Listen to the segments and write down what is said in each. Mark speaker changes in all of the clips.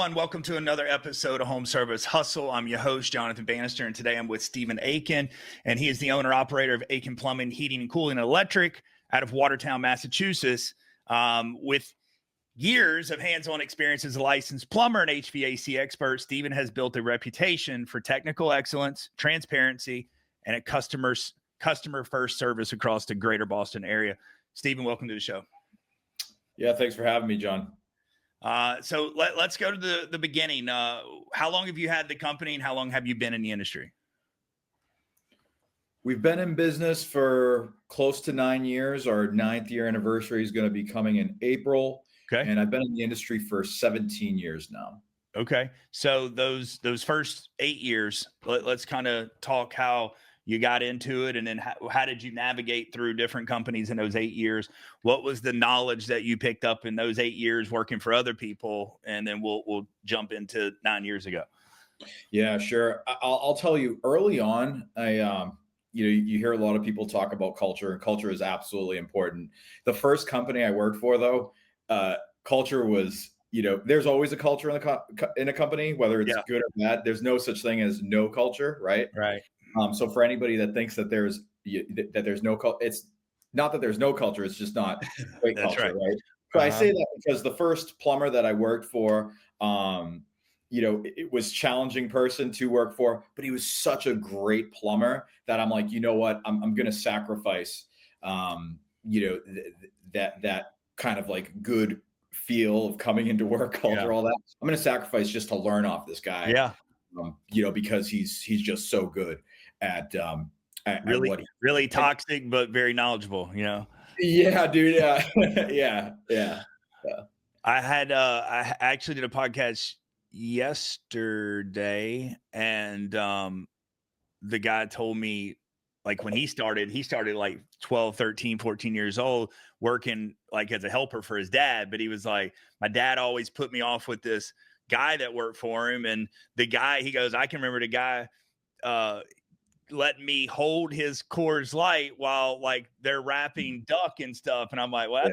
Speaker 1: everyone. Welcome to another episode of Home Service Hustle. I'm your host, Jonathan Bannister, and today I'm with Stephen Akian, and he is the owner-operator of Akian Plumbing, Heating, and Cooling and Electric out of Watertown, Massachusetts. With years of hands-on experience as a licensed plumber and HVAC expert, Stephen has built a reputation for technical excellence, transparency, and a customer-first service across the greater Boston area. Stephen, welcome to the show.
Speaker 2: Yeah, thanks for having me, John.
Speaker 1: So let's go to the beginning. How long have you had the company and how long have you been in the industry?
Speaker 2: We've been in business for close to 9 years. Our 9th year anniversary is going to be coming in April.
Speaker 1: Okay.
Speaker 2: And I've been in the industry for 17 years now.
Speaker 1: Okay. So those first 8 years, let's kind of talk how you got into it, and then how did you navigate through different companies in those 8 years? What was the knowledge that you picked up in those 8 years working for other people? And then we'll jump into 9 years ago.
Speaker 2: Yeah, sure. I'll tell you, early on, you hear a lot of people talk about culture, and culture is absolutely important. The first company I worked for, though, culture was, there's always a culture in a company, whether it's good or bad. There's no such thing as no culture, right?
Speaker 1: Right.
Speaker 2: So for anybody that thinks that there's no culture, it's not that there's no culture. It's just not great culture, right? So I say that because the first plumber that I worked for, it was challenging person to work for, but he was such a great plumber that I'm like, you know what, I'm going to sacrifice, that kind of like good feel of coming into work culture, all that. I'm going to sacrifice just to learn off this guy.
Speaker 1: Yeah.
Speaker 2: Because he's just so good at
Speaker 1: really toxic, but very knowledgeable,
Speaker 2: Yeah, dude. Yeah. yeah.
Speaker 1: I actually did a podcast yesterday, and the guy told me, like, when he started like 12, 13, 14 years old, working like as a helper for his dad. But he was like, my dad always put me off with this guy that worked for him. And the guy, he goes, I can remember the guy letting me hold his Coors Light while like they're wrapping duck and stuff. And I'm like, well,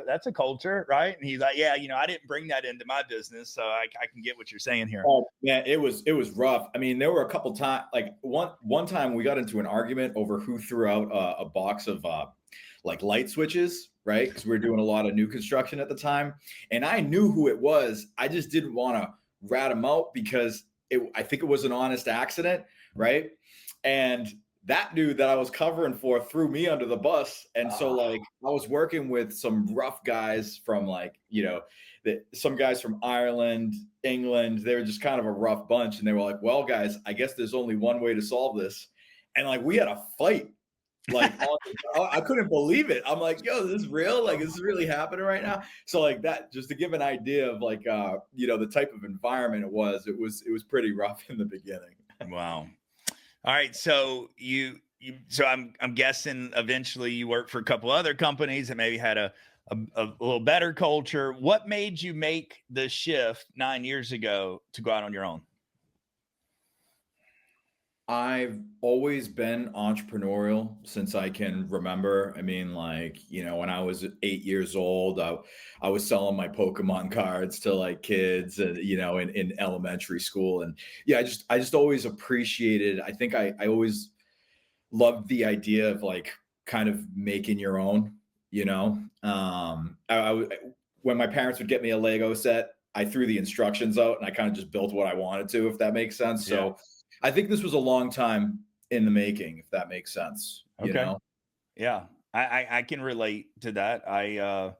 Speaker 1: that's a culture, right? And he's like, yeah, I didn't bring that into my business, so I can get what you're saying here.
Speaker 2: Oh man, it was rough. I mean, there were a couple times, like one time we got into an argument over who threw out a box of like light switches, right? Because we were doing a lot of new construction at the time, and I knew who it was. I just didn't want to rat him out because I think it was an honest accident, right? And that dude that I was covering for threw me under the bus. And so like I was working with some rough guys from like, some guys from Ireland, England. They were just kind of a rough bunch. And they were like, well, guys, I guess there's only one way to solve this. And like, we had a fight. Like, I couldn't believe it. I'm like, yo, this is real? Like, this is really happening right now? So like that, just to give an idea of like, the type of environment it was pretty rough in the beginning.
Speaker 1: Wow. All right. So so I'm guessing eventually you worked for a couple other companies that maybe had a little better culture. What made you make the shift 9 years ago to go out on your own?
Speaker 2: I've always been entrepreneurial since I can remember. I mean, like, when I was 8 years old, I was selling my Pokemon cards to like kids, in elementary school. And yeah, I just always appreciated, I think I always loved the idea of like kind of making your own, when my parents would get me a Lego set, I threw the instructions out and I kind of just built what I wanted to, if that makes sense.
Speaker 1: Yeah.
Speaker 2: So I think this was a long time in the making, if that makes sense.
Speaker 1: Okay. Yeah. I can relate to that. I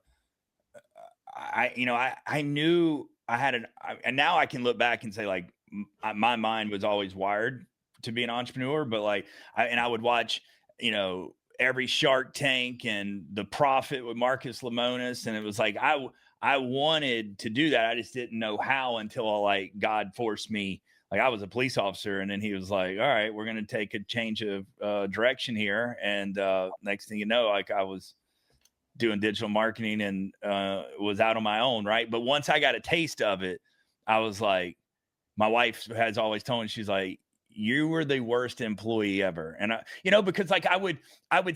Speaker 1: knew I had and now I can look back and say like my mind was always wired to be an entrepreneur, but like, I would watch, every Shark Tank and The Profit with Marcus Lemonis. And it was like, I wanted to do that. I just didn't know how until like God forced me. Like I was a police officer, and then he was like, all right, we're going to take a change of direction here. And next thing you know, like I was doing digital marketing and was out on my own. Right. But once I got a taste of it, I was like, my wife has always told me, she's like, you were the worst employee ever. And because like I would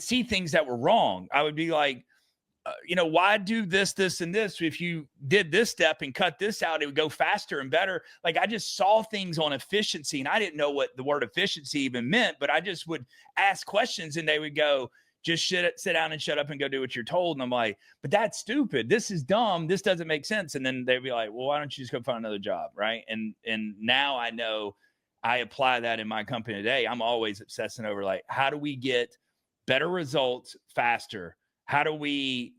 Speaker 1: see things that were wrong. I would be like, why do this, this, and this? If you did this step and cut this out, it would go faster and better. Like I just saw things on efficiency, and I didn't know what the word efficiency even meant, but I just would ask questions, and they would go, "Just sit down and shut up and go do what you're told." And I'm like, "But that's stupid. This is dumb. This doesn't make sense." And then they'd be like, "Well, why don't you just go find another job?" Right? And now I know I apply that in my company today. I'm always obsessing over like, how do we get better results faster? How do we,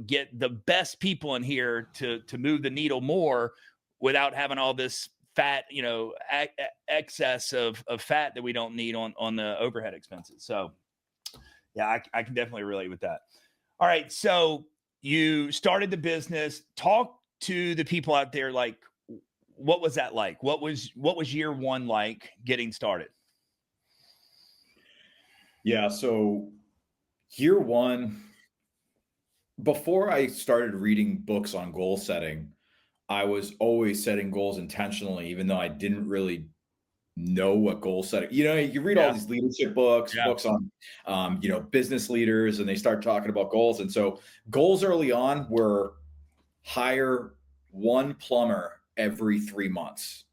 Speaker 1: get the best people in here to move the needle more without having all this fat, excess of fat that we don't need on the overhead expenses. So yeah, I can definitely relate with that. All right. So you started the business. Talk to the people out there. Like, what was that like? What was year one like getting started?
Speaker 2: Yeah. So year one, before I started reading books on goal setting, I was always setting goals intentionally, even though I didn't really know what goal setting. You read all
Speaker 1: Yeah.
Speaker 2: these leadership books,
Speaker 1: Yeah.
Speaker 2: books on, business leaders, and they start talking about goals. And so goals early on were hire one plumber every 3 months,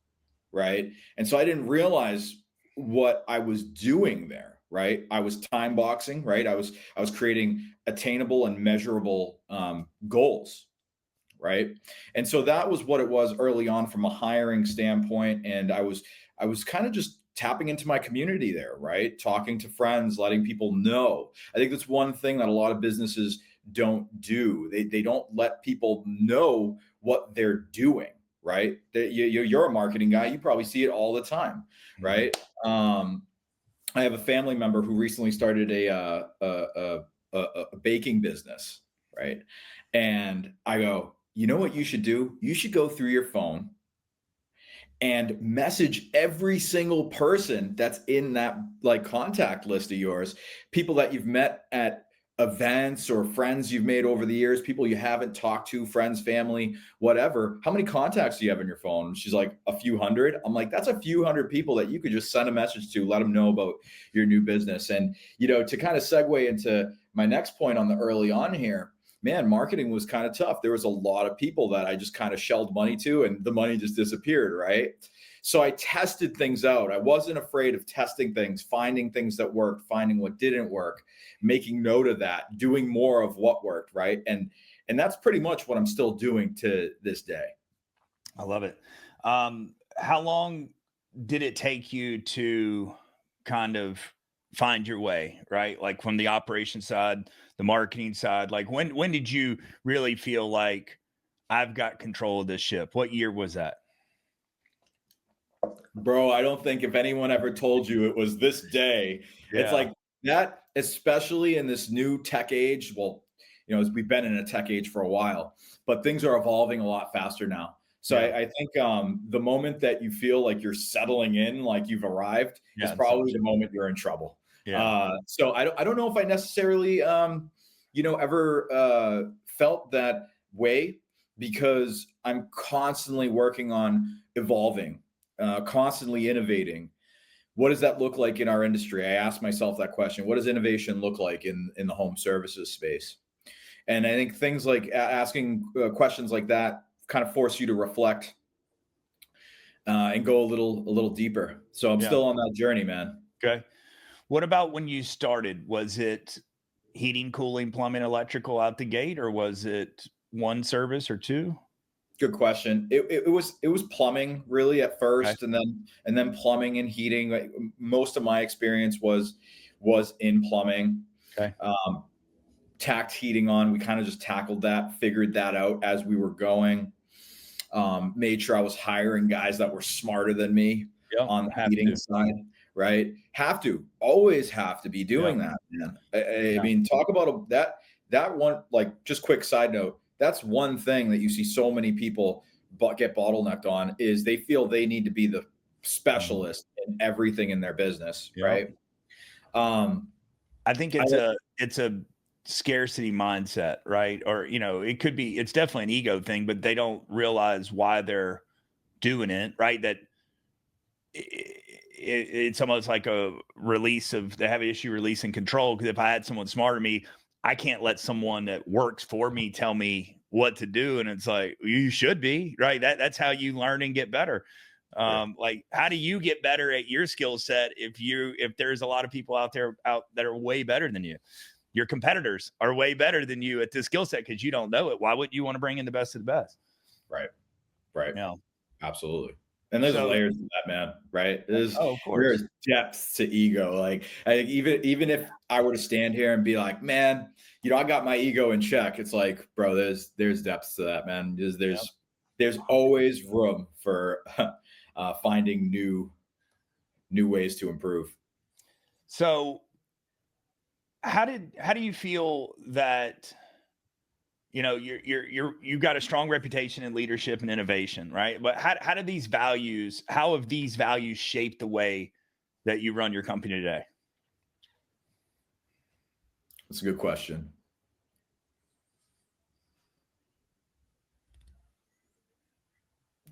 Speaker 2: right? And so I didn't realize what I was doing there, right? I was time boxing, right? I was creating attainable and measurable goals, right? And so that was what it was early on from a hiring standpoint. And I was kind of just tapping into my community there, right? Talking to friends, letting people know. I think that's one thing that a lot of businesses don't do. They don't let people know what they're doing, right? You're a marketing guy. You probably see it all the time,
Speaker 1: Mhm.
Speaker 2: right? I have a family member who recently started a baking business, right? And I go, you know what you should do? You should go through your phone and message every single person that's in that like contact list of yours, people that you've met at events or friends you've made over the years, people you haven't talked to, friends, family, whatever. How many contacts do you have in your phone? She's like, a few hundred. I'm like, that's a few hundred people that you could just send a message to, let them know about your new business. And to kind of segue into my next point on the early on here, man, marketing was kind of tough. There was a lot of people that I just kind of shelled money to, and the money just disappeared, right? So I tested things out. I wasn't afraid of testing things, finding things that worked, finding what didn't work, making note of that, doing more of what worked, right? And that's pretty much what I'm still doing to this day.
Speaker 1: I love it. How long did it take you to kind of find your way, right? Like from the operation side, the marketing side, like when did you really feel like I've got control of this ship? What year was that?
Speaker 2: Bro, I don't think if anyone ever told you it was this day, it's
Speaker 1: Yeah.
Speaker 2: like that, especially in this new tech age. Well, we've been in a tech age for a while, but things are evolving a lot faster now. So
Speaker 1: Yeah.
Speaker 2: I think the moment that you feel like you're settling in, like you've arrived, is
Speaker 1: Yeah. And
Speaker 2: probably
Speaker 1: such.
Speaker 2: the moment you're in trouble.
Speaker 1: Yeah.
Speaker 2: So I don't know if I necessarily, ever felt that way, because I'm constantly working on evolving, constantly innovating. What does that look like in our industry? I ask myself that question. What does innovation look like in the home services space? And I think things like asking questions like that kind of force you to reflect and go a little deeper. So I'm
Speaker 1: Yeah.
Speaker 2: still on that journey, man.
Speaker 1: Okay. What about when you started? Was it heating, cooling, plumbing, electrical out the gate, or was it one service or two?
Speaker 2: Good question. It was plumbing really at
Speaker 1: Okay.
Speaker 2: first, and then plumbing and heating. Like, most of my experience was in plumbing.
Speaker 1: Okay.
Speaker 2: Um, Tacked heating on. We kind of just tackled that, figured that out as we were going. Made sure I was hiring guys that were smarter than me
Speaker 1: Yeah.
Speaker 2: on the
Speaker 1: Have
Speaker 2: heating
Speaker 1: to.
Speaker 2: side, right? Always have to be
Speaker 1: Yeah.
Speaker 2: doing that, man. I
Speaker 1: Yeah.
Speaker 2: mean, talk about that one. Like, just quick side note. That's one thing that you see so many people get bottlenecked on, is they feel they need to be the
Speaker 1: Mhm.
Speaker 2: specialist in everything in their business,
Speaker 1: Yeah.
Speaker 2: right? Um,
Speaker 1: I think
Speaker 2: I
Speaker 1: it's a scarcity mindset, right? Or, it could be it's definitely an ego thing, but they don't realize why they're doing it, right? That it's almost like a release of they have an issue releasing control. Because if I had someone smarter than me, I can't let someone that works for me tell me what to do. And it's like, you should be right. That's how you learn and get better.
Speaker 2: Sure.
Speaker 1: Like, how do you get better at your skill set if there's a lot of people out that are way better than you? Your competitors are way better than you at this skill set because you don't know it. Why wouldn't you want to bring in the best of the best?
Speaker 2: Right. Right.
Speaker 1: You know?
Speaker 2: Absolutely. And there's
Speaker 1: So,
Speaker 2: layers to that, man, right?
Speaker 1: oh, of
Speaker 2: There's
Speaker 1: course.
Speaker 2: depths to ego. Like, I think even if I were to stand here and be like, man, I got my ego in check. It's like, bro, there's depths to that, man.
Speaker 1: Yeah.
Speaker 2: There's always room for finding new ways to improve.
Speaker 1: So, how do you feel that you've got a strong reputation in leadership and innovation, right? But how have these values shaped the way that you run your company today?
Speaker 2: That's a good question.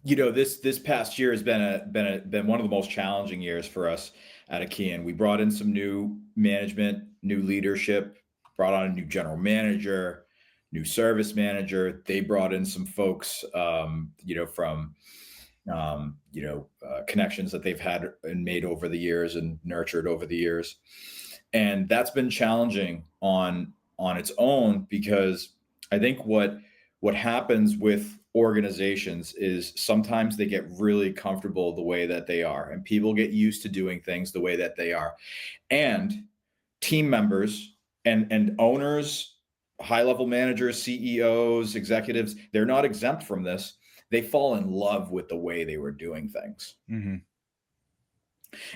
Speaker 2: This past year has been one of the most challenging years for us at Akian. We brought in some new management, new leadership, brought on a new general manager, new service manager. They brought in some folks, from connections that they've had and made over the years and nurtured over the years, and that's been challenging on its own, because I think what happens with organizations is sometimes they get really comfortable the way that they are, and people get used to doing things the way that they are, and team members and owners, high level managers, CEOs, executives, they're not exempt from this. They fall in love with the way they were doing things.
Speaker 1: Mm-hmm.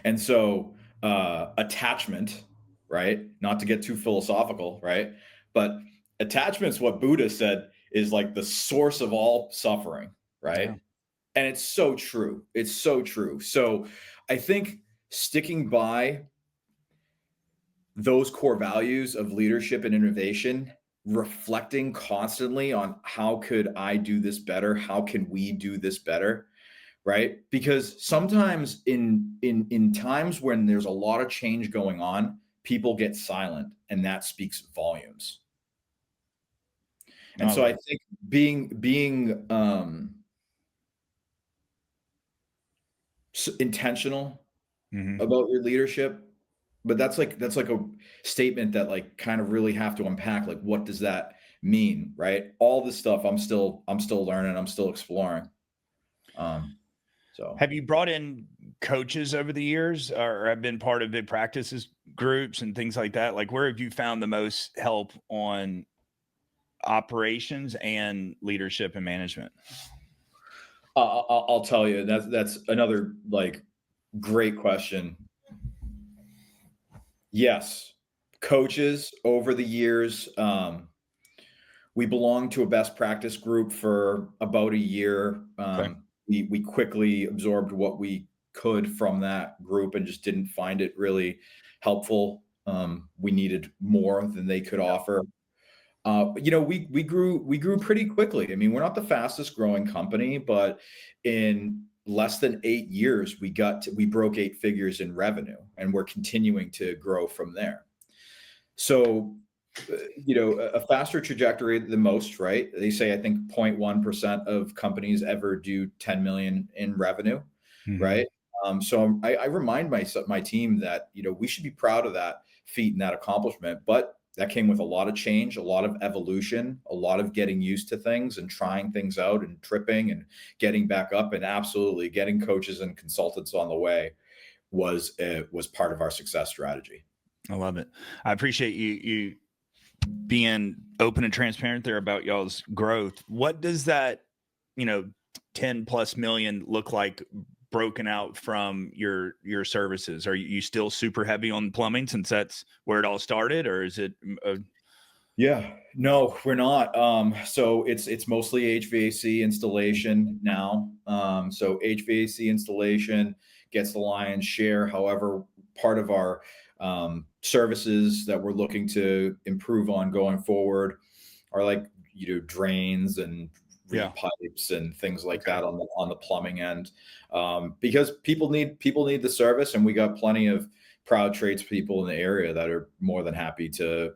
Speaker 2: And so attachment, right? Not to get too philosophical, right? But attachment's what Buddha said is like the source of all suffering, right?
Speaker 1: Yeah.
Speaker 2: And it's so true. It's so true. So I think sticking by those core values of leadership and innovation, reflecting constantly on how could I do this better? How can we do this better? Right? Because sometimes in times when there's a lot of change going on, people get silent, and that speaks volumes. And
Speaker 1: I
Speaker 2: so
Speaker 1: love
Speaker 2: I
Speaker 1: it.
Speaker 2: think being intentional
Speaker 1: Mm-hmm.
Speaker 2: about your leadership, but that's like a statement that like kind of really have to unpack, like what does that mean, right? All this stuff I'm still learning, I'm still exploring. So
Speaker 1: Have you brought in coaches over the years, or have been part of big practices groups and things like that? Like, where have you found the most help on operations and leadership and management?
Speaker 2: I'll tell you, that's another like great question. Yes, coaches over the years. We belonged to a best practice group for about a year.
Speaker 1: Okay.
Speaker 2: We quickly absorbed what we could from that group and just didn't find it really helpful. We needed more than they could
Speaker 1: Yeah.
Speaker 2: offer. We grew pretty quickly. I mean, we're not the fastest growing company, but in less than 8 years, we broke 8 figures in revenue, and we're continuing to grow from there. So, a faster trajectory than most, right? They say, I think 0.1% of companies ever do 10 million in revenue,
Speaker 1: Mm-hmm.
Speaker 2: right? So I remind my team that, we should be proud of that feat and that accomplishment, but that came with a lot of change, a lot of evolution, a lot of getting used to things and trying things out and tripping and getting back up, and absolutely getting coaches and consultants on the way was part of our success strategy.
Speaker 1: I love it. I appreciate you being open and transparent there about y'all's growth. What does that, 10 plus million look like broken out from your services? Are you still super heavy on plumbing since that's where it all started, or is it
Speaker 2: Yeah, no, we're not. So it's mostly HVAC installation now. So HVAC installation gets the lion's share. However, part of our services that we're looking to improve on going forward are like drains and
Speaker 1: yeah,
Speaker 2: repipes and things like
Speaker 1: okay,
Speaker 2: that on the plumbing end, because people need the service, and we got plenty of proud tradespeople in the area that are more than happy to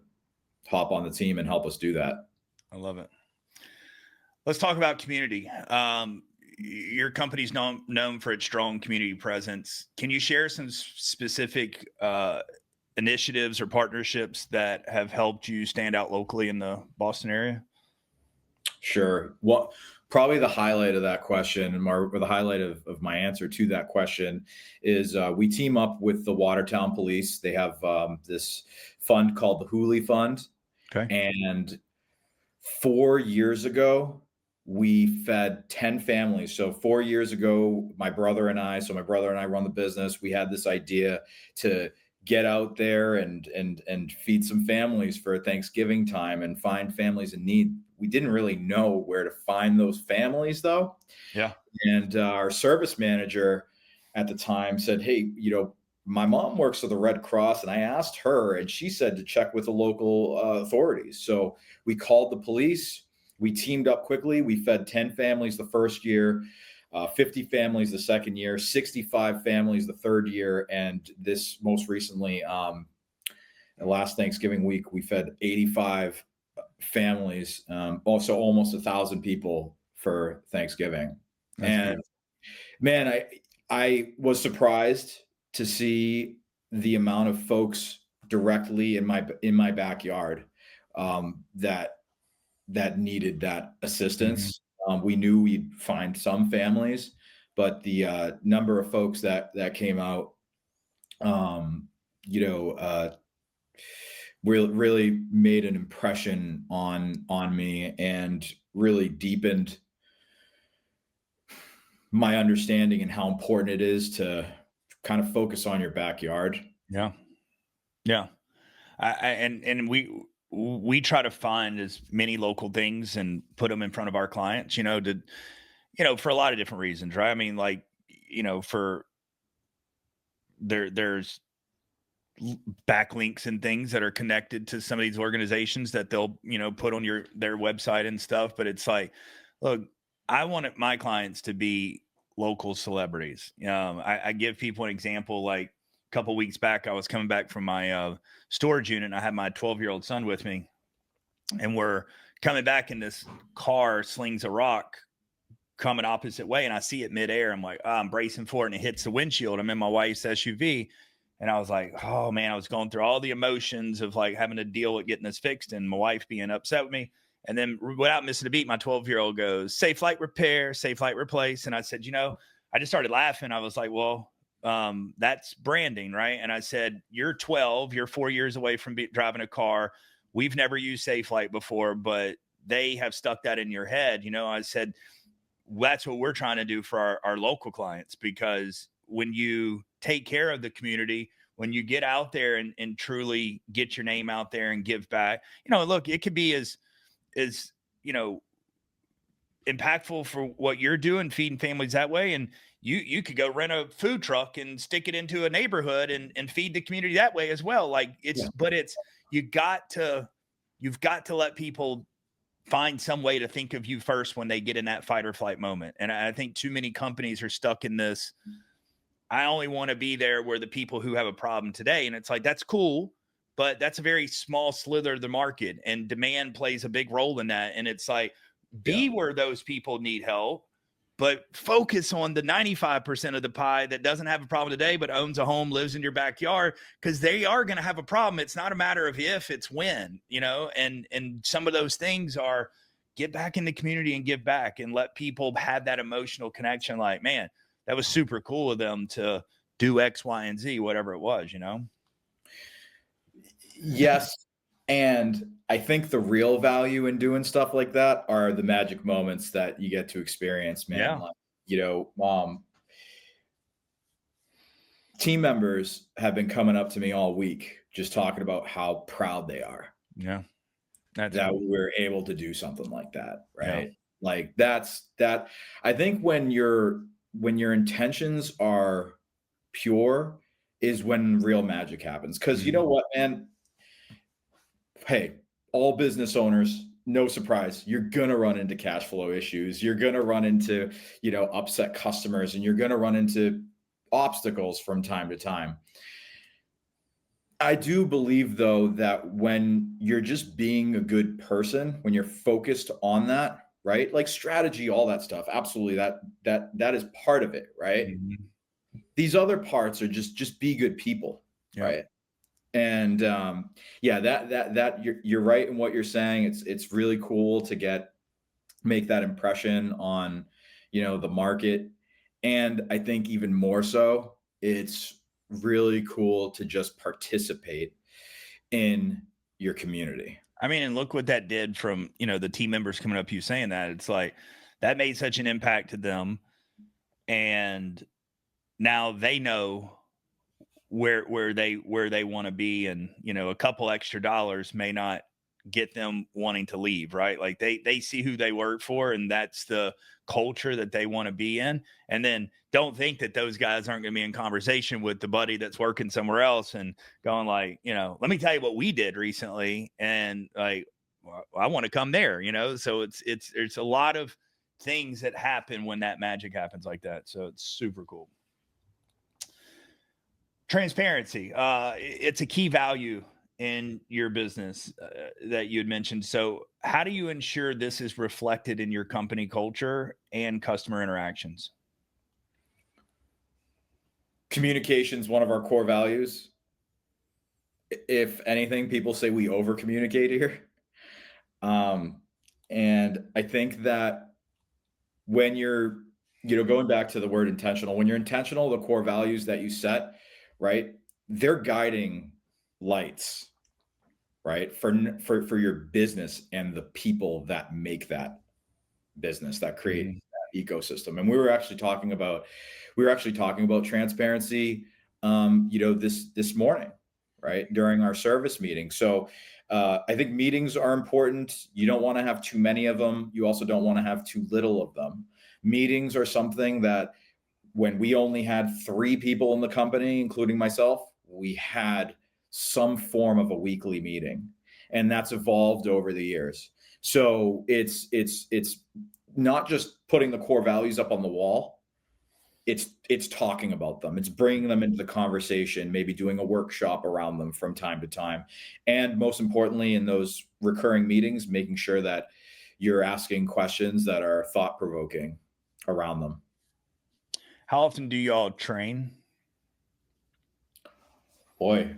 Speaker 2: hop on the team and help us do that.
Speaker 1: I love it. Let's talk about community. Your company's known for its strong community presence. Can you share some specific initiatives or partnerships that have helped you stand out locally in the Boston area?
Speaker 2: Sure. Well, probably the highlight of that question, or the highlight of my answer to that question, is we team up with the Watertown Police. They have this fund called the Hooley Fund,
Speaker 1: Okay.
Speaker 2: and 4 years ago, we fed 10 families. So 4 years ago, my brother and I run the business. We had this idea to get out there and feed some families for Thanksgiving time and find families in need. We didn't really know where to find those families though.
Speaker 1: Yeah.
Speaker 2: And our service manager at the time said, "Hey, my mom works for the Red Cross," and I asked her, and she said to check with the local authorities. So we called the police. We teamed up quickly. We fed 10 families the first year, 50 families the second year, 65 families the third year, and this most recently, last Thanksgiving week, we fed 85 families, also almost 1,000 people for Thanksgiving.
Speaker 1: That's
Speaker 2: And
Speaker 1: beautiful.
Speaker 2: man, I was surprised to see the amount of folks directly in my backyard that needed that
Speaker 1: Mhm.
Speaker 2: assistance. We knew we'd find some families, but the number of folks that came out, um, you know, really made an impression on me and really deepened my understanding and how important it is to kind of focus on your backyard.
Speaker 1: Yeah. Yeah. And we try to find as many local things and put them in front of our clients, for a lot of different reasons, right? I mean, like, for there's backlinks and things that are connected to some of these organizations that they'll, put on their website and stuff. But it's like, look, I want my clients to be local celebrities. I give people an example. Like a couple weeks back, I was coming back from my storage unit, and I had my 12-year-old son with me, and we're coming back, and this car slings a rock coming opposite way, and I see it midair. I'm like, I'm bracing for it, and it hits the windshield. I'm in my wife's SUV, and I was like, oh man, I was going through all the emotions of like having to deal with getting this fixed and my wife being upset with me. And then without missing a beat, my 12-year-old goes, "Safe Flight Repair, Safe Flight Replace." And I said, I just started laughing. I was like, well, that's branding, right? And I said, you're 12, you're 4 years away from driving a car. We've never used Safe Flight before, but they have stuck that in your head. I said, that's what we're trying to do for our local clients, because when you take care of the community, when you get out there and truly get your name out there and give back, look, it could be as you know impactful for what you're doing, feeding families that way. And you could go rent a food truck and stick it into a neighborhood and feed the community that way as well. Like
Speaker 2: Yeah.
Speaker 1: it's you got to you've got to let people find some way to think of you first when they get in that fight or flight moment. And I think too many companies are stuck in this, I only want to be there where the people who have a problem today. And it's like, that's cool, but that's a very small slither of the market, and demand plays a big role in that. And it's like,
Speaker 2: Yeah.
Speaker 1: be where those people need help, but focus on the 95% of the pie that doesn't have a problem today, but owns a home, lives in your backyard, because they are going to have a problem. It's not a matter of if, it's when, and some of those things are get back in the community and give back and let people have that emotional connection. Like, man, that was super cool of them to do X, Y, and Z, whatever it was.
Speaker 2: Yes. And I think the real value in doing stuff like that are the magic moments that you get to experience, man.
Speaker 1: Yeah.
Speaker 2: Like, team members have been coming up to me all week just talking about how proud they are
Speaker 1: Yeah. That's
Speaker 2: that
Speaker 1: cool.
Speaker 2: we're able to do something like that,
Speaker 1: Yeah.
Speaker 2: right? Like that. I think when your intentions are pure is when real magic happens. Because you
Speaker 1: Mhm.
Speaker 2: know what, man? Hey, all business owners, no surprise, you're gonna run into cash flow issues. You're gonna run into, upset customers, and you're gonna run into obstacles from time to time. I do believe though that when you're just being a good person, when you're focused on that, right? Like strategy, all that stuff, absolutely that is part of it, right?
Speaker 1: Mhm.
Speaker 2: These other parts are just be good people,
Speaker 1: Yep.
Speaker 2: right? And yeah, that you're right in what you're saying. It's really cool to make that impression on, the market. And I think even more so, it's really cool to just participate in your community.
Speaker 1: I mean, and look what that did from, the team members coming up, you saying that. It's like that made such an impact to them. And now they know where they want to be, and a couple extra dollars may not get them wanting to leave, right? Like they see who they work for, and that's the culture that they want to be in. And then don't think that those guys aren't going to be in conversation with the buddy that's working somewhere else and going like, let me tell you what we did recently, and like, well, I want to come there. So it's a lot of things that happen when that magic happens like that, so it's super cool. Transparency, it's a key value in your business, that you had mentioned. So how do you ensure this is reflected in your company culture and customer interactions?
Speaker 2: Communication is one of our core values. If anything, people say we over communicate here. Um, and I think that when you're, going back to the word intentional, when you're intentional, the core values that you set, right? They're guiding lights, right? For your business and the people that make that business, that create
Speaker 1: Mhm.
Speaker 2: that ecosystem. And we were actually talking about transparency, this morning, right, during our service meeting. So I think meetings are important. You don't want to have too many of them. You also don't want to have too little of them. Meetings are something that when we only had 3 people in the company, including myself, we had some form of a weekly meeting, and that's evolved over the years. So it's not just putting the core values up on the wall. It's talking about them. It's bringing them into the conversation, maybe doing a workshop around them from time to time, and most importantly, in those recurring meetings, making sure that you're asking questions that are thought provoking around them.
Speaker 1: How often do y'all train?
Speaker 2: Boy,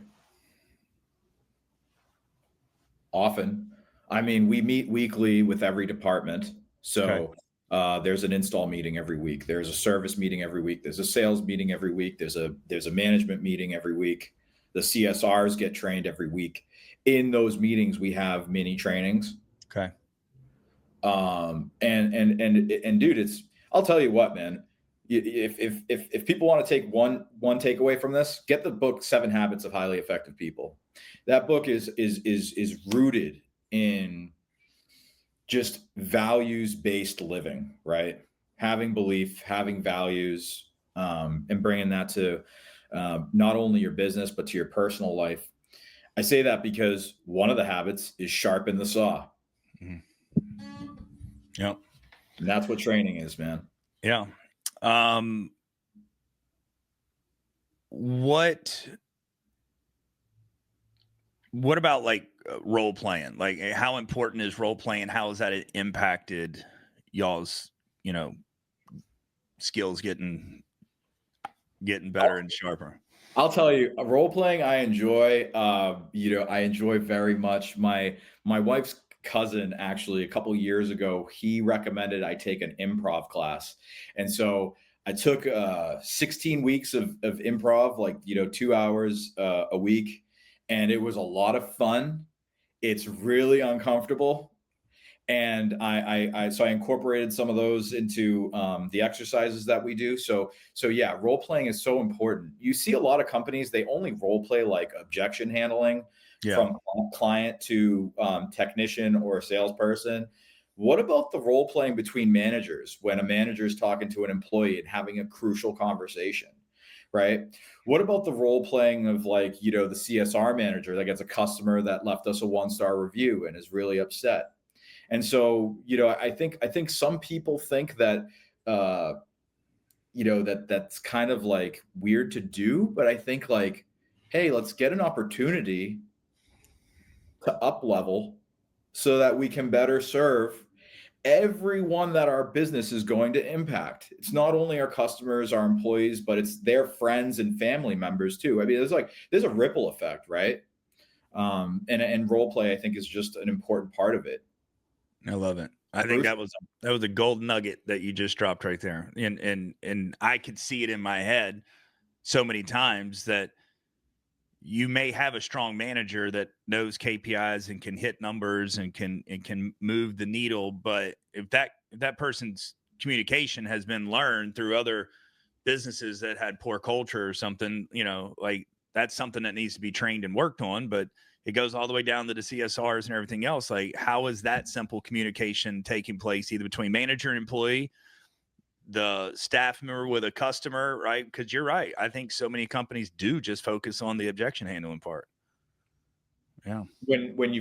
Speaker 2: often. I mean, we meet weekly with every department.
Speaker 1: Okay.
Speaker 2: So there's an install meeting every week. There's a service meeting every week. There's a sales meeting every week. There's a management meeting every week. The CSRs get trained every week. In those meetings, we have mini trainings.
Speaker 1: Okay.
Speaker 2: And dude, I'll tell you what, man. If people want to take one takeaway from this, get the book Seven Habits of Highly Effective People. That book is rooted in just values based living, right? Having belief, having values, and bringing that to not only your business but to your personal life. I say that because one of the habits is sharpen the saw,
Speaker 1: Mhm. Yep.
Speaker 2: and that's what training is, man.
Speaker 1: Yeah. Um, what what about like role playing? Like, how important is role playing? How has that impacted y'all's, you know, skills getting better and sharper?
Speaker 2: I'll tell you, role playing I enjoy. I enjoy very much. My wife's cousin actually a couple years ago, he recommended I take an improv class, and so I took 16 weeks of improv, like 2 hours a week, and it was a lot of fun. It's really uncomfortable, and so I incorporated some of those into the exercises that we do. So yeah, role playing is so important. You see a lot of companies, they only role play like objection handling
Speaker 1: Yeah.
Speaker 2: from client to technician or salesperson. What about the role playing between managers when a manager is talking to an employee and having a crucial conversation, right? What about the role playing of like the CSR manager that gets a customer that left us a 1-star review and is really upset? And so, I think some people think that that's kind of like weird to do, but I think like, hey, let's get an opportunity to up level so that we can better serve everyone that our business is going to impact. It's not only our customers, our employees, but it's their friends and family members too. I mean, there's a ripple effect, right? And role play, I think, is just an important part of it.
Speaker 1: I love it. I think
Speaker 2: Bruce,
Speaker 1: that was a gold nugget that you just dropped right there. And I could see it in my head so many times that you may have a strong manager that knows KPIs and can hit numbers and can move the needle, but if that person's communication has been learned through other businesses that had poor culture or something, like that's something that needs to be trained and worked on. But it goes all the way down to the CSRs and everything else. Like, how is that simple communication taking place either between manager and employee, the staff member with a customer, right? Because you're right. I think so many companies do just focus on the objection handling part. Yeah.
Speaker 2: when you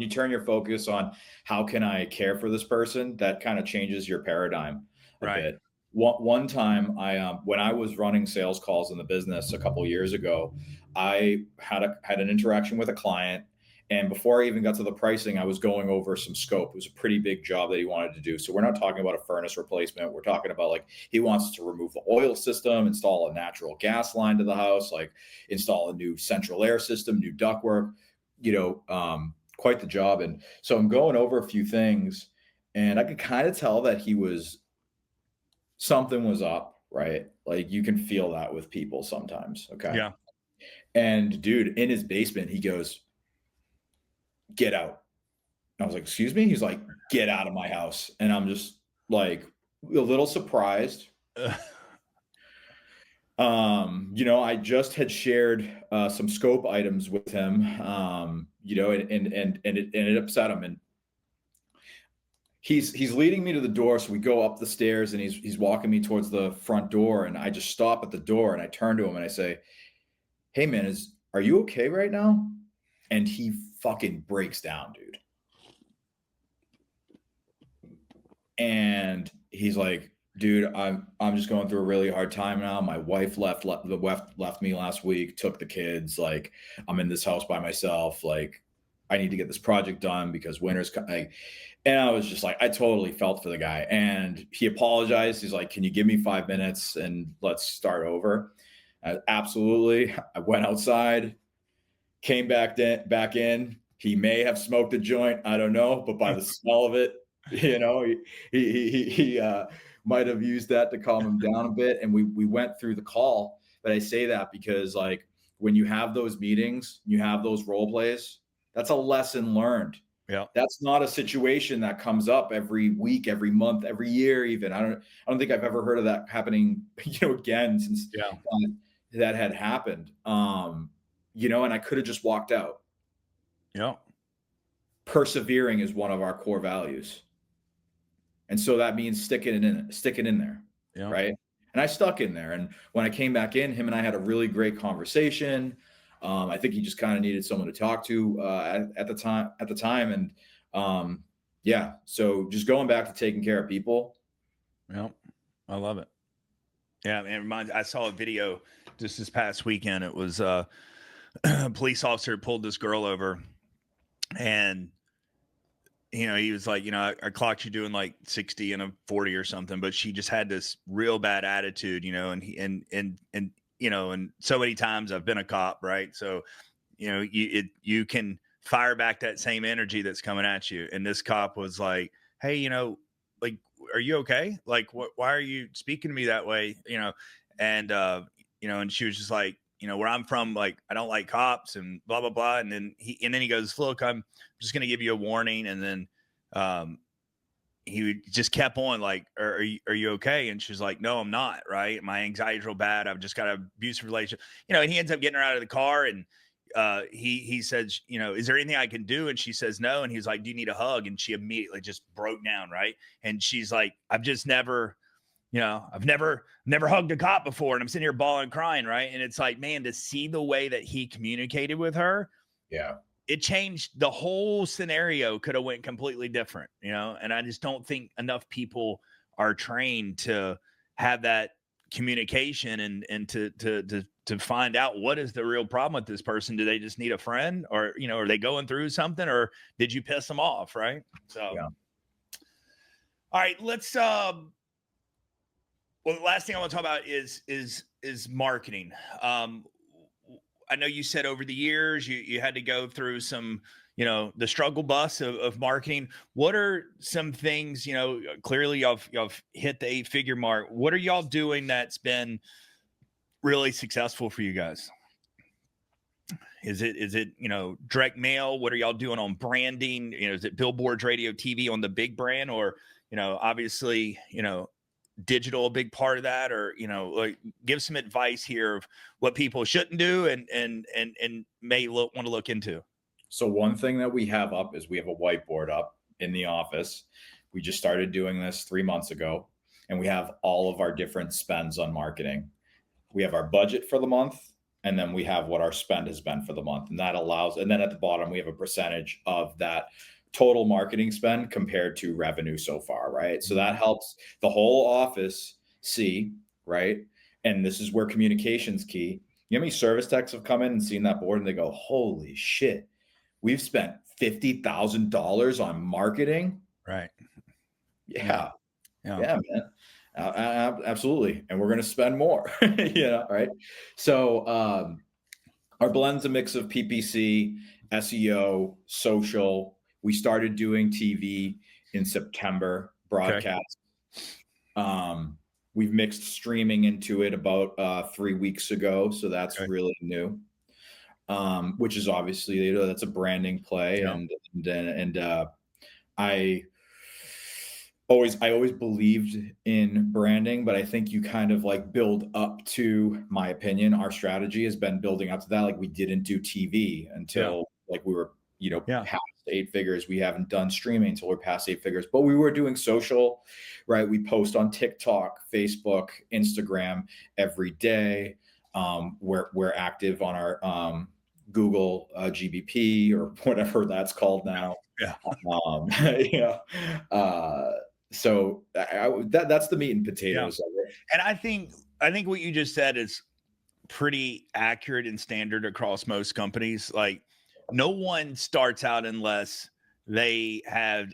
Speaker 2: turn your focus on how can I care for this person, that kind of changes your paradigm a
Speaker 1: Right.
Speaker 2: bit. One time, when I was running sales calls in the business a couple of years ago, I had an interaction with a client, and before I even got to the pricing, I was going over some scope. It was a pretty big job that he wanted to do. So we're not talking about a furnace replacement. We're talking about, like, he wants to remove the oil system, install a natural gas line to the house, like install a new central air system, new ductwork, quite the job. And so I'm going over a few things, and I could kind of tell that something was up, right? Like, you can feel that with people sometimes. Okay.
Speaker 1: Yeah.
Speaker 2: And dude, in his basement, he goes, "Get out." And I was like, "Excuse me?" He's like, "Get out of my house." And I'm just like a little surprised. I just had shared some scope items with him, and it upset him. And he's leading me to the door, so we go up the stairs, and he's walking me towards the front door, and I just stop at the door, and I turn to him and I say, "Hey man, are you okay right now?" And he fucking breaks down, dude. And he's like, "Dude, I'm just going through a really hard time now. My wife left me last week, took the kids. Like, I'm in this house by myself. Like, I need to get this project done because winter's coming." And I was just like, I totally felt for the guy. And he apologized. He's like, "Can you give me 5 minutes and let's start over?" Absolutely. I went outside, came back in. He may have smoked a joint. I don't know, but by the smell of it, he might have used that to calm him down a bit. And we went through the call. But I say that because, like, when you have those meetings, you have those role plays, that's a lesson learned.
Speaker 1: Yeah.
Speaker 2: That's not a situation that comes up every week, every month, every year. Even I don't think I've ever heard of that happening, again, since
Speaker 1: Yeah.
Speaker 2: that had happened. And I could have just walked out.
Speaker 1: Yeah.
Speaker 2: Persevering is one of our core values. And so that means sticking in there.
Speaker 1: Yeah.
Speaker 2: Right. And I stuck in there. And when I came back in, him and I had a really great conversation. I think he just kind of needed someone to talk to at the time. And yeah, so just going back to taking care of people.
Speaker 1: Yeah. I love it. Yeah. I saw a video just this past weekend. It was a police officer pulled this girl over, and he was like, I clocked you doing like 60 and a 40 or something, but she just had this real bad attitude, and so many times I've been a cop, right? So, you can fire back that same energy that's coming at you. And this cop was like, "Hey, like, are you okay? Like, why are you speaking to me that way?" And, and she was just like, "Where I'm from, like, I don't like cops and blah, blah, blah." And then he goes, "Look, I'm just going to give you a warning." And then, he just kept on like, are you okay? And she's like, "No, I'm not. Right. My anxiety's real bad. I've just got an abusive relationship," and he ends up getting her out of the car. And, he says, "Is there anything I can do?" And she says, "No." And he's like, "Do you need a hug?" And she immediately just broke down. Right. And she's like, I've never hugged a cop before. And I'm sitting here bawling, crying. Right. And it's like, man, to see the way that he communicated with her,
Speaker 2: Yeah.
Speaker 1: it changed the whole scenario. Could have went completely different, and I just don't think enough people are trained to have that communication and to to find out what is the real problem with this person. Do they just need a friend, or are they going through something, or did you piss them off, right? So,
Speaker 2: Yeah.
Speaker 1: all right, let's well, the last thing I want to talk about is marketing. I know you said over the years you had to go through some, the struggle bus of marketing. What are some things, clearly y'all hit the 8-figure mark. What are y'all doing that's been really successful for you guys? Is it direct mail? What are y'all doing on branding? Is it billboards, radio, TV on the big brand, or obviously digital a big part of that, or like give some advice here of what people shouldn't do and may want to look into.
Speaker 2: So one thing that we have up is we have a whiteboard up in the office. We just started doing this 3 months ago, and we have all of our different spends on marketing. We have our budget for the month, and then we have what our spend has been for the month. And that allows, and then at the bottom, we have a percentage of that total marketing spend compared to revenue so far, right? So that helps the whole office see, right? And this is where communication's key. You know how many service techs have come in and seen that board and they go, holy shit, we've spent $50,000 on marketing.
Speaker 1: Right.
Speaker 2: Yeah, man. Absolutely. And we're going to spend more, right? So our blend's a mix of PPC, SEO, social. We started doing TV in September, broadcast. Okay. We've mixed streaming into it about 3 weeks ago. So that's really new. Which is obviously, that's a branding play. Yeah. I always believed in branding, but I think you kind of like build up to, my opinion, our strategy has been building up to that. Like we didn't do TV until like we were, past 8 figures. We haven't done streaming until we're past 8 figures, but we were doing social, right? We post on TikTok, Facebook, Instagram every day. We're active on our Google GBP or whatever that's called now.
Speaker 1: Yeah.
Speaker 2: So that's the meat and potatoes of it.
Speaker 1: And I think what you just said is pretty accurate and standard across most companies. Like no one starts out unless they have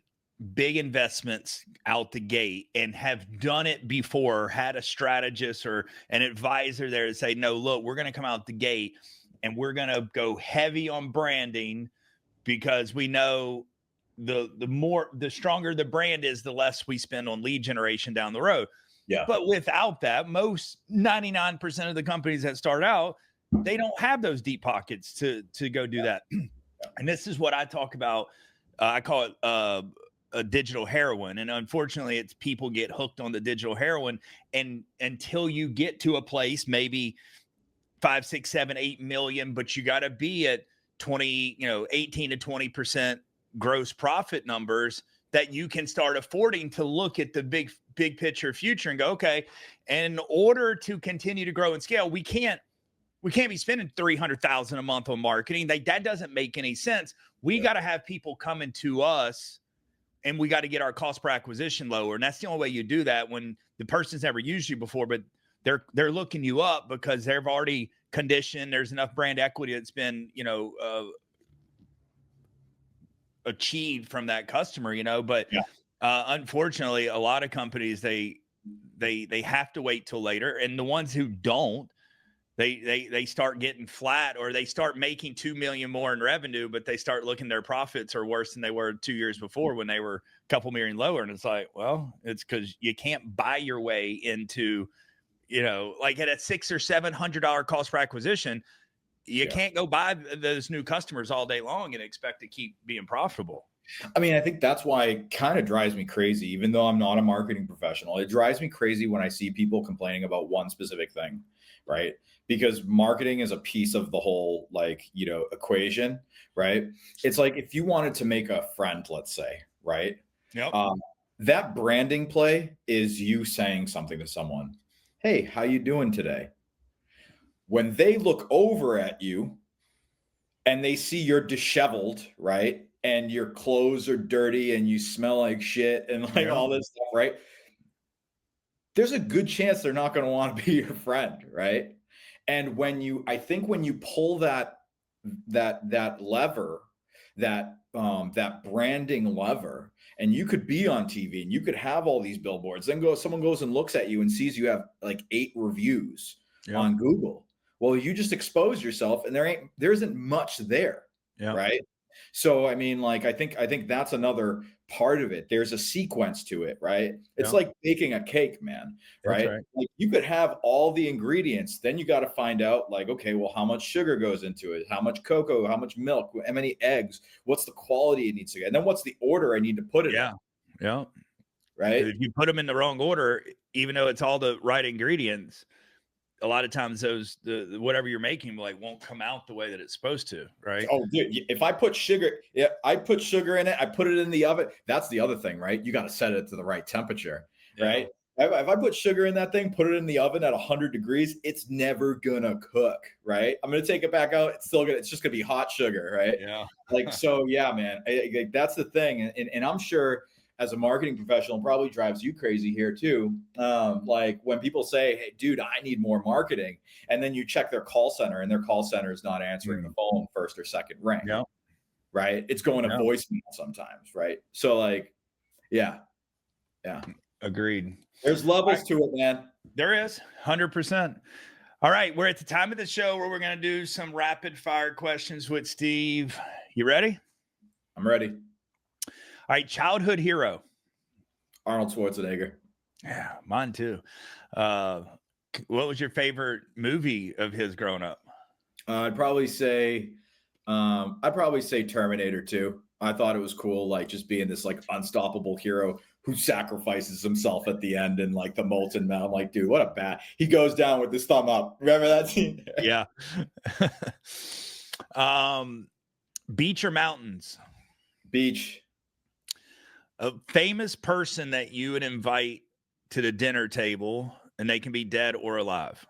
Speaker 1: big investments out the gate and have done it before, had a strategist or an advisor there to say, no, look, we're going to come out the gate and we're going to go heavy on branding, because we know the stronger the brand is, the less we spend on lead generation down the road.
Speaker 2: Yeah.
Speaker 1: But without that, most 99% of the companies that start out, they don't have those deep pockets to go do that. And this is what I talk about. I call it a digital heroin. And unfortunately, it's people get hooked on the digital heroin. And until you get to a place, maybe 5, 6, 7, 8 million, but you got to be at 20, 18 to 20% gross profit numbers that you can start affording to look at the big picture future and go, okay, and in order to continue to grow and scale, we can't be spending $300,000 a month on marketing. That doesn't make any sense. We got to have people coming to us, and we got to get our cost per acquisition lower. And that's the only way you do that, when the person's never used you before, but they're looking you up because they've already conditioned. There's enough brand equity that's been, achieved from that customer, but unfortunately, a lot of companies, they have to wait till later. And the ones who don't, they start getting flat, or they start making 2 million more in revenue, but they start looking, their profits are worse than they were 2 years before when they were a couple million lower. And it's like, well, it's because you can't buy your way into, like at a $600 or $700 cost per acquisition, you can't go buy those new customers all day long and expect to keep being profitable.
Speaker 2: I mean, I think that's why it kind of drives me crazy, even though I'm not a marketing professional. It drives me crazy when I see people complaining about one specific thing, right? Because marketing is a piece of the whole, equation, right? It's like if you wanted to make a friend, let's say, right?
Speaker 1: Yep.
Speaker 2: That branding play is you saying something to someone. Hey, how you doing today? When they look over at you and they see you're disheveled, right? And your clothes are dirty and you smell like shit and all this stuff, right? There's a good chance they're not going to want to be your friend, right? And I think when you pull that lever, that branding lever, and you could be on TV and you could have all these billboards, then someone goes and looks at you and sees you have like 8 reviews
Speaker 1: Yep.
Speaker 2: on Google. Well, you just expose yourself and there isn't much there,
Speaker 1: Yep.
Speaker 2: right? So I mean, like I think that's another part of it. There's a sequence to it, right? It's
Speaker 1: Yep.
Speaker 2: like baking a cake, man,
Speaker 1: That's
Speaker 2: right?
Speaker 1: right.
Speaker 2: Like you could have all the ingredients, then you got to find out like, okay, well, how much sugar goes into it? How much cocoa, how much milk, how many eggs, what's the quality it needs to get? And then what's the order I need to put it
Speaker 1: Yeah.
Speaker 2: in,
Speaker 1: Yeah.
Speaker 2: right?
Speaker 1: If you put them in the wrong order, even though it's all the right ingredients, a lot of times the whatever you're making like won't come out the way that it's supposed to, right?
Speaker 2: Oh, dude, if I put sugar, yeah, I put sugar in it, I put it in the oven. That's the other thing, right? You got to set it to the right temperature,
Speaker 1: Yeah.
Speaker 2: right? If I put sugar in that thing, put it in the oven at 100 degrees, it's never gonna cook, right? I'm gonna take it back out. It's just gonna be hot sugar, right?
Speaker 1: Yeah.
Speaker 2: Like, so yeah, man, that's the thing. And I'm sure as a marketing professional, it probably drives you crazy here too. Like when people say, hey, dude, I need more marketing. And then you check their call center and their call center is not answering the phone first or second ring,
Speaker 1: Yeah.
Speaker 2: right? It's going to
Speaker 1: Yeah.
Speaker 2: voicemail sometimes, right? So like, yeah.
Speaker 1: Agreed.
Speaker 2: There's levels to it, man.
Speaker 1: There is 100%. All right. We're at the time of the show where we're going to do some rapid fire questions with Steve. You ready?
Speaker 2: I'm ready.
Speaker 1: All right. Childhood hero.
Speaker 2: Arnold Schwarzenegger.
Speaker 1: Yeah, mine too. What was your favorite movie of his growing up?
Speaker 2: I'd probably say Terminator 2. I thought it was cool, like just being this like unstoppable hero who sacrifices himself at the end and like the molten metal. I'm like, dude, what a bat. He goes down with his thumb up. Remember that scene?
Speaker 1: Yeah. Beach or mountains?
Speaker 2: Beach.
Speaker 1: A famous person that you would invite to the dinner table, and they can be dead or alive.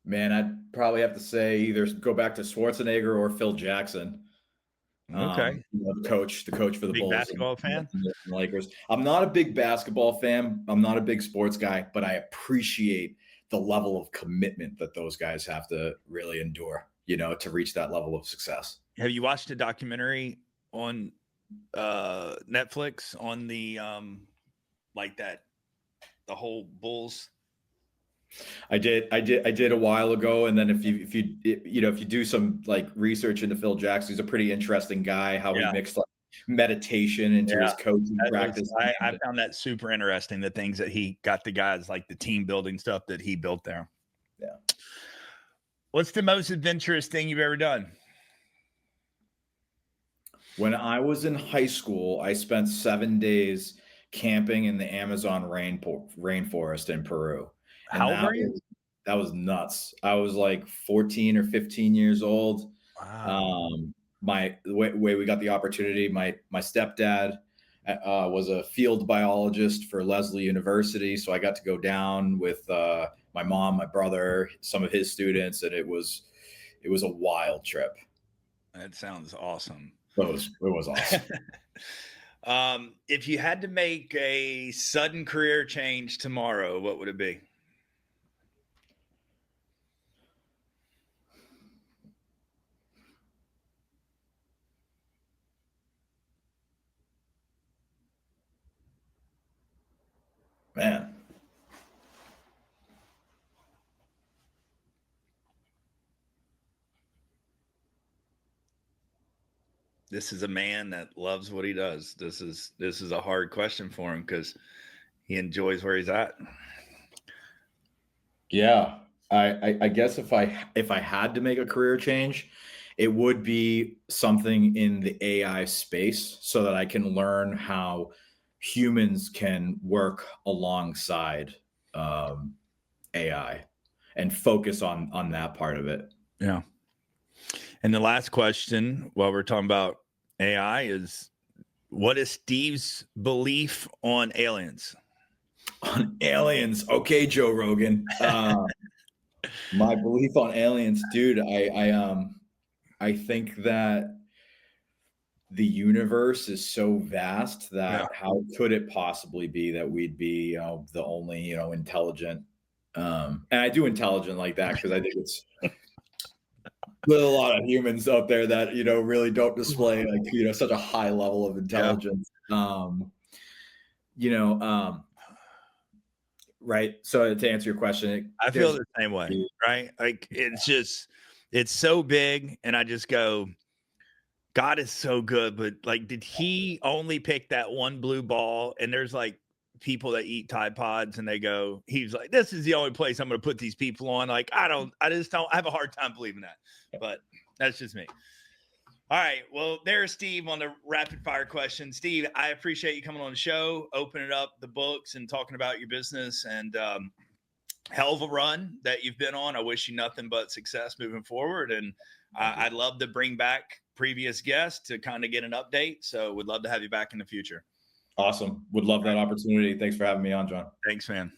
Speaker 2: Man, I'd probably have to say either go back to Schwarzenegger or Phil Jackson.
Speaker 1: Okay.
Speaker 2: The coach for the
Speaker 1: Big
Speaker 2: Bulls
Speaker 1: basketball fan?
Speaker 2: and the Lakers. I'm not a big basketball fan. I'm not a big sports guy, but I appreciate the level of commitment that those guys have to really endure, to reach that level of success.
Speaker 1: Have you watched a documentary on Netflix on the like that, the whole Bulls?
Speaker 2: I did a while ago, and then if you do some like research into Phil Jackson, he's a pretty interesting guy. How he mixed like meditation into his coaching practice.
Speaker 1: I found that super interesting. The things that he got the guys, like the team building stuff that he built there.
Speaker 2: Yeah.
Speaker 1: What's the most adventurous thing you've ever done?
Speaker 2: When I was in high school, I spent 7 days camping in the Amazon rainforest in Peru.
Speaker 1: How old were you?
Speaker 2: That was nuts. I was like 14 or 15 years old.
Speaker 1: Wow.
Speaker 2: The way we got the opportunity, my stepdad was a field biologist for Lesley University, so I got to go down with my mom, my brother, some of his students, and it was a wild trip.
Speaker 1: That sounds awesome.
Speaker 2: It was awesome.
Speaker 1: If you had to make a sudden career change tomorrow, what would it be?
Speaker 2: Man.
Speaker 1: This is a man that loves what he does. This is a hard question for him because he enjoys where he's at.
Speaker 2: Yeah. I guess if I had to make a career change, it would be something in the AI space so that I can learn how humans can work alongside AI and focus on that part of it.
Speaker 1: Yeah. And the last question, while we're talking about AI, is what is Steve's belief on aliens?
Speaker 2: On aliens. Okay, Joe Rogan. My belief on aliens, dude, I think that the universe is so vast
Speaker 1: Yeah.
Speaker 2: that how could it possibly be that we'd be, the only, intelligent, and I do intelligent like that because I think it's there's a lot of humans out there that, really don't display like, such a high level of
Speaker 1: Yeah.
Speaker 2: intelligence. You know, right. So to answer your question,
Speaker 1: I feel
Speaker 2: there's
Speaker 1: the same way, right? Like it's so big, and I just go, God is so good, but like, did he only pick that one blue ball? And there's like people that eat Tide Pods, and they go, he's like, this is the only place I'm going to put these people on. Like, I just don't I have a hard time believing that, but that's just me. All right. Well, there's Steve on the rapid fire question. Steve, I appreciate you coming on the show, opening up the books and talking about your business, and hell of a run that you've been on. I wish you nothing but success moving forward. And I'd love to bring back previous guests to kind of get an update. So would love to have you back in the future.
Speaker 2: awesome. Would love that opportunity. Thanks for having me on, John.
Speaker 1: Thanks, man.